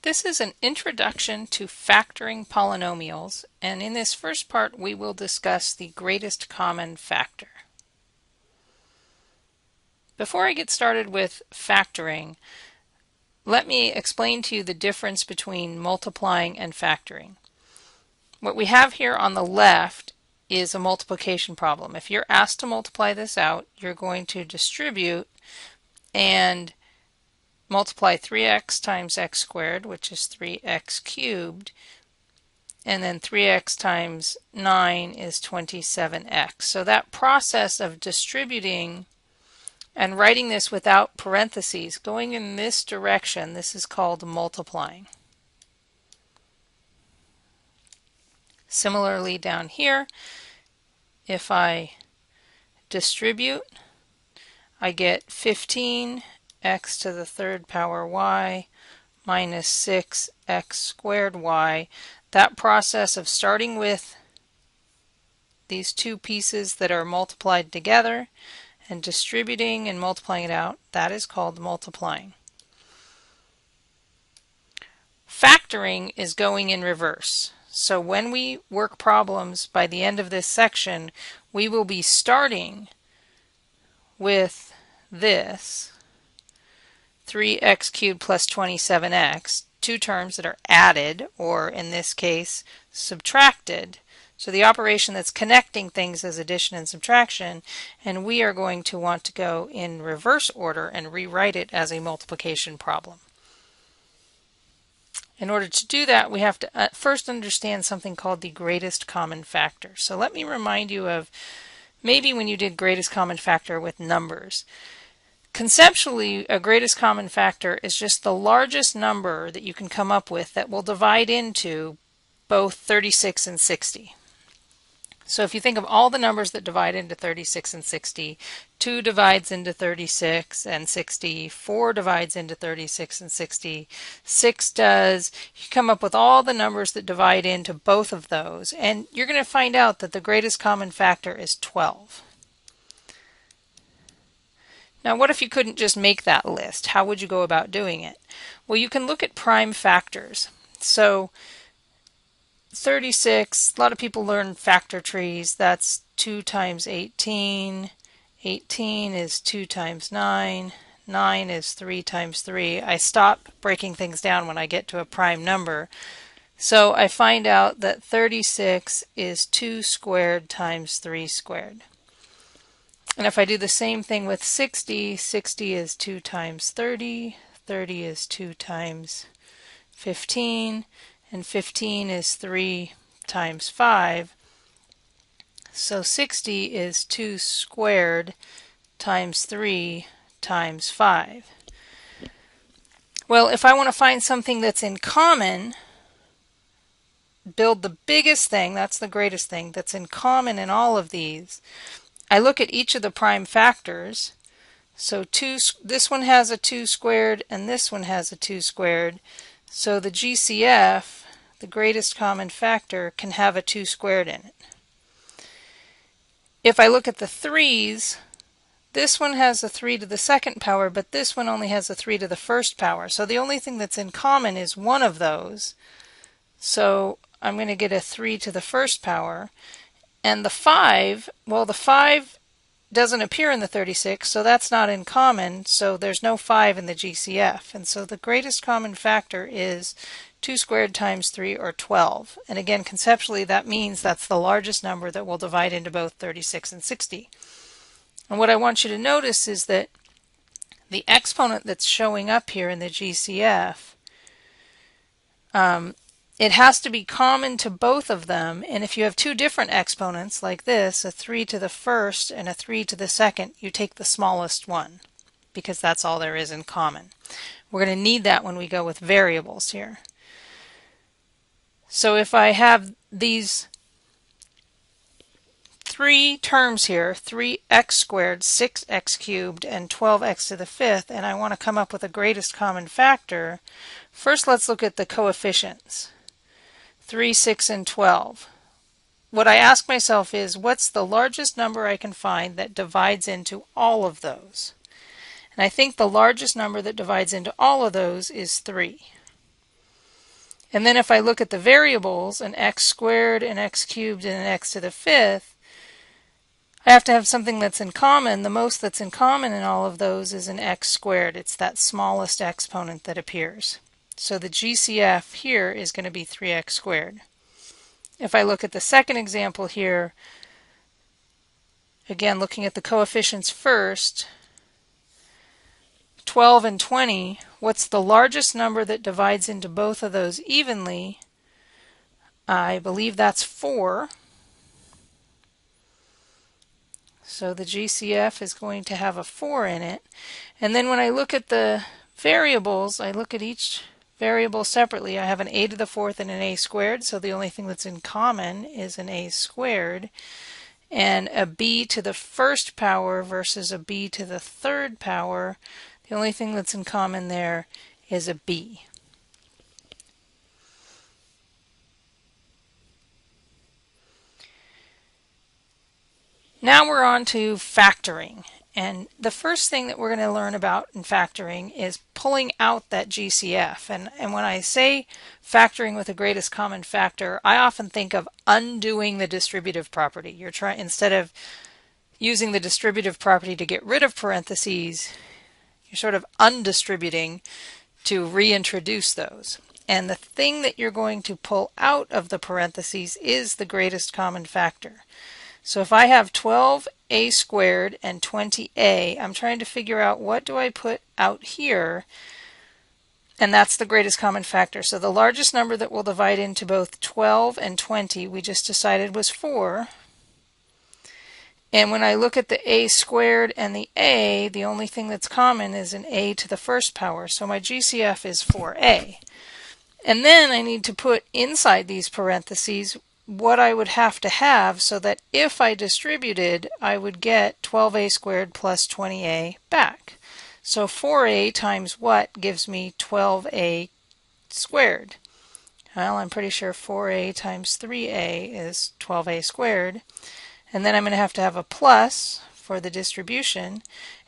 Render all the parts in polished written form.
This is an introduction to factoring polynomials, and in this first part we will discuss the greatest common factor. Before I get started with factoring, let me explain to you the difference between multiplying and factoring. What we have here on the left is a multiplication problem. If you're asked to multiply this out, you're going to distribute and multiply 3x times x squared, which is 3x cubed, and then 3x times 9 is 27x. So that process of distributing and writing this without parentheses, going in this direction, this is called multiplying. Similarly down here, if I distribute, I get 15 x to the third power y minus 6x squared y. That process of starting with these two pieces that are multiplied together and distributing and multiplying it out, that is called multiplying. Factoring is going in reverse. So when we work problems by the end of this section, we will be starting with this 3x cubed plus 27x, two terms that are added, or in this case subtracted. So the operation that's connecting things is addition and subtraction, and we are going to want to go in reverse order and rewrite it as a multiplication problem. In order to do that, we have to first understand something called the greatest common factor. So let me remind you of maybe when you did greatest common factor with numbers. Conceptually, a greatest common factor is just the largest number that you can come up with that will divide into both 36 and 60. So if you think of all the numbers that divide into 36 and 60, 2 divides into 36 and 60, 4 divides into 36 and 60, 6 does. You come up with all the numbers that divide into both of those, and you're going to find out that the greatest common factor is 12. Now, what if you couldn't just make that list? How would you go about doing it? Well, you can look at prime factors. So 36, a lot of people learn factor trees. That's 2 times 18. 18 is 2 times 9. 9 is 3 times 3. I stop breaking things down when I get to a prime number. So I find out that 36 is 2 squared times 3 squared. And if I do the same thing with 60, 60 is 2 times 30, 30 is 2 times 15, and 15 is 3 times 5. So 60 is 2 squared times 3 times 5. Well, if I want to find something that's in common, build the biggest thing, that's the greatest thing, that's in common in all of these, I look at each of the prime factors. So this one has a 2 squared and this one has a 2 squared. So the GCF, the greatest common factor, can have a 2 squared in it. If I look at the 3's, this one has a 3 to the second power, but this one only has a 3 to the first power. So the only thing that's in common is one of those. So I'm going to get a 3 to the first power. And the 5, well, the 5 doesn't appear in the 36, so that's not in common, so there's no 5 in the GCF. And so the greatest common factor is 2 squared times 3, or 12. And again, conceptually, that means that's the largest number that will divide into both 36 and 60. And what I want you to notice is that the exponent that's showing up here in the GCF, it has to be common to both of them, and if you have two different exponents like this, a 3 to the first and a 3 to the second, you take the smallest one because that's all there is in common. We're going to need that when we go with variables here. So if I have these three terms here, 3x squared, 6x cubed, and 12x to the fifth, and I want to come up with a greatest common factor, first let's look at the coefficients. 3, 6, and 12. What I ask myself is, what's the largest number I can find that divides into all of those? And I think the largest number that divides into all of those is 3. And then if I look at the variables, an x squared, an x cubed, and an x to the fifth, I have to have something that's in common. The most that's in common in all of those is an x squared. It's that smallest exponent that appears. So the GCF here is going to be 3x squared. If I look at the second example here, again looking at the coefficients first, 12 and 20, what's the largest number that divides into both of those evenly? I believe that's 4. So the GCF is going to have a 4 in it. And then when I look at the variables, I look at each variable separately. I have an a to the fourth and an a squared, so the only thing that's in common is an a squared. And a b to the first power versus a b to the third power, the only thing that's in common there is a b. Now we're on to factoring. And the first thing that we're going to learn about in factoring is pulling out that GCF. And when I say factoring with the greatest common factor, I often think of undoing the distributive property. You're trying, instead of using the distributive property to get rid of parentheses, you're sort of undistributing to reintroduce those. And the thing that you're going to pull out of the parentheses is the greatest common factor. So if I have 12a squared and 20a, I'm trying to figure out what do I put out here, and that's the greatest common factor. So the largest number that will divide into both 12 and 20 we just decided was 4. And when I look at the a squared and the a, the only thing that's common is an a to the first power. So my GCF is 4a. And then I need to put inside these parentheses what I would have to have so that if I distributed, I would get 12a squared plus 20a back. So 4a times what gives me 12a squared? Well, I'm pretty sure 4a times 3a is 12a squared. And then I'm going to have a plus for the distribution.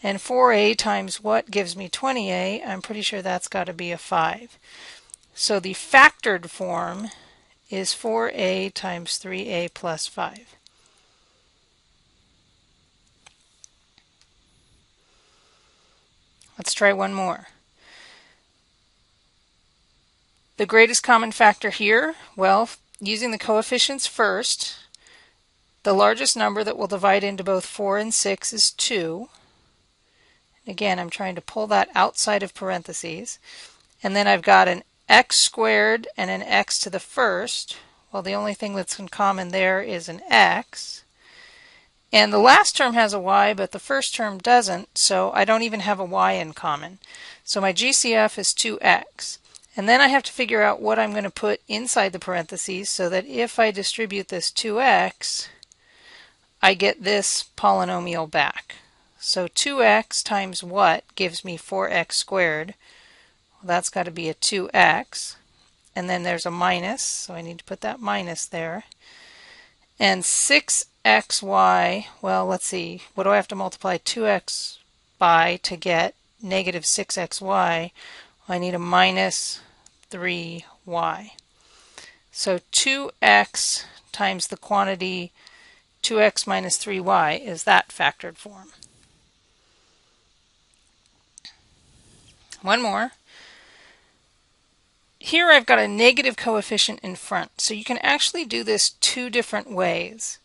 And 4a times what gives me 20a? I'm pretty sure that's got to be a 5. So the factored form is 4a times 3a plus 5. Let's try one more. The greatest common factor here, well, using the coefficients first, the largest number that will divide into both 4 and 6 is 2. Again, I'm trying to pull that outside of parentheses. And then I've got an x squared and an x to the first. Well, the only thing that's in common there is an x. And the last term has a y, but the first term doesn't, so I don't even have a y in common. So my GCF is 2x. And then I have to figure out what I'm going to put inside the parentheses so that if I distribute this 2x, I get this polynomial back. So 2x times what gives me 4x squared? That's got to be a 2x, and then there's a minus, so I need to put that minus there. And 6xy, well, let's see, what do I have to multiply 2x by to get negative 6xy? Well, I need a minus 3y. So 2x times the quantity 2x minus 3y is that factored form. One more. Here I've got a negative coefficient in front, so you can actually do this two different ways.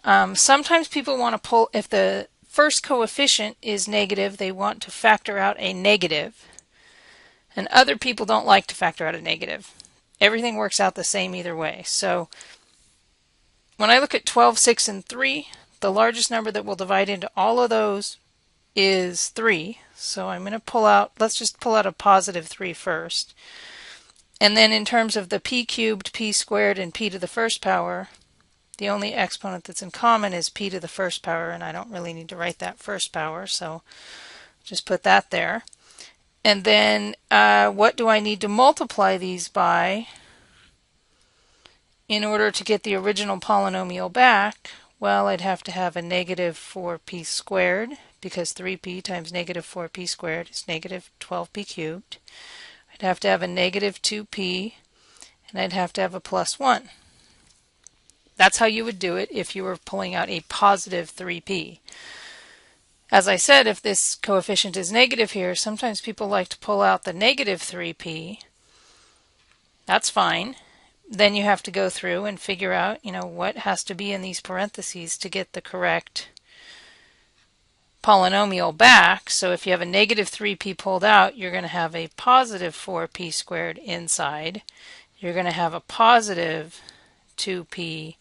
Sometimes people want to pull, if the first coefficient is negative, they want to factor out a negative, and other people don't like to factor out a negative. Everything works out the same either way. So when I look at 12, 6, and 3, the largest number that will divide into all of those is 3. So I'm going to pull out, let's just pull out a positive 3 first. And then in terms of the p cubed, p squared, and p to the first power, the only exponent that's in common is p to the first power, and I don't really need to write that first power, so just put that there. And then what do I need to multiply these by in order to get the original polynomial back? Well, I'd have to have a negative 4p squared, because 3p times negative 4p squared is negative 12p cubed. I'd have to have a negative 2p and I'd have to have a plus 1. That's how you would do it if you were pulling out a positive 3p. As I said, if this coefficient is negative here, sometimes people like to pull out the negative 3p. That's fine. Then you have to go through and figure out, what has to be in these parentheses to get the correct polynomial back. So if you have a negative 3p pulled out, you're going to have a positive 4p squared inside. You're going to have a positive 2p,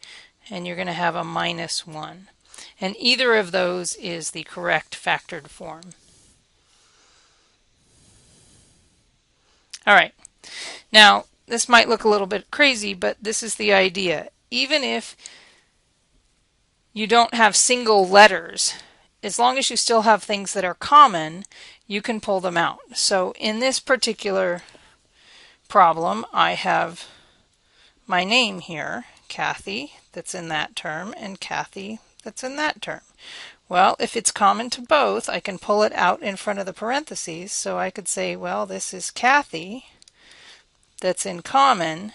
and you're going to have a minus 1. And either of those is the correct factored form. All right. Now, this might look a little bit crazy, but this is the idea. Even if you don't have single letters, as long as you still have things that are common, you can pull them out. So in this particular problem, I have my name here, Kathy, that's in that term, and Kathy, that's in that term. Well, if it's common to both, I can pull it out in front of the parentheses. So I could say, well, this is Kathy, that's in common.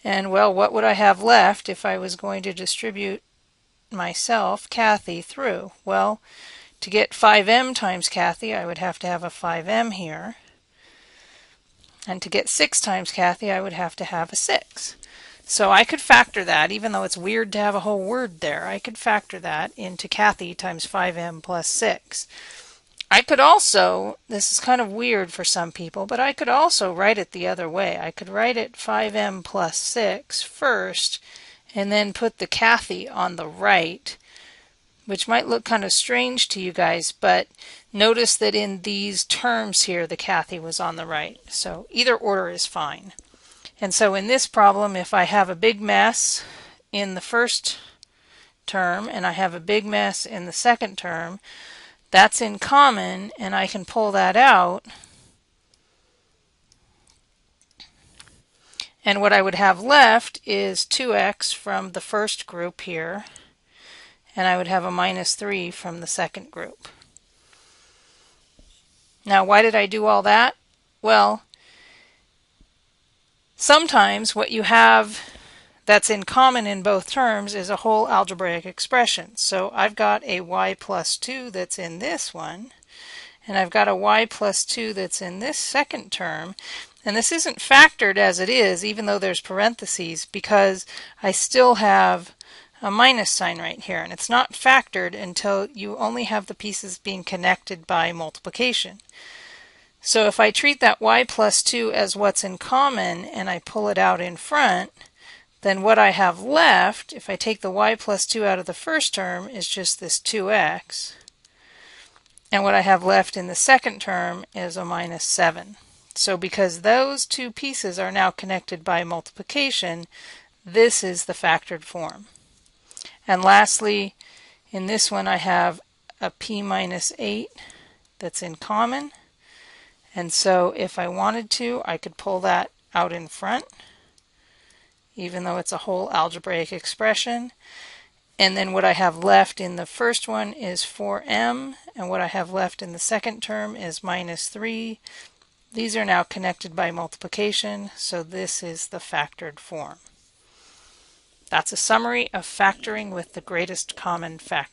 And, well, what would I have left if I was going to distribute myself, Kathy, through? Well, to get 5m times Kathy, I would have to have a 5m here. And to get 6 times Kathy, I would have to have a 6. So I could factor that, even though it's weird to have a whole word there. I could factor that into Kathy times 5m plus 6. I could also, this is kind of weird for some people, but I could also write it the other way. I could write it 5m plus 6 first, and then put the Kathy on the right, which might look kind of strange to you guys, but notice that in these terms here, the Kathy was on the right. So either order is fine. And so in this problem, if I have a big mess in the first term and I have a big mess in the second term, that's in common, and I can pull that out. And what I would have left is 2x from the first group here, and I would have a minus 3 from the second group. Now, why did I do all that? Well, sometimes what you have that's in common in both terms is a whole algebraic expression. So I've got a y plus 2 that's in this one, and I've got a y plus 2 that's in this second term. And this isn't factored as it is, even though there's parentheses, because I still have a minus sign right here. And it's not factored until you only have the pieces being connected by multiplication. So if I treat that y plus 2 as what's in common and I pull it out in front, then what I have left, if I take the y plus 2 out of the first term, is just this 2x. And what I have left in the second term is a minus 7. So because those two pieces are now connected by multiplication, this is the factored form. And lastly, in this one I have a p minus 8 that's in common. And so if I wanted to, I could pull that out in front, even though it's a whole algebraic expression. And then what I have left in the first one is 4m, and what I have left in the second term is minus 3. These are now connected by multiplication, so this is the factored form. That's a summary of factoring with the greatest common factor.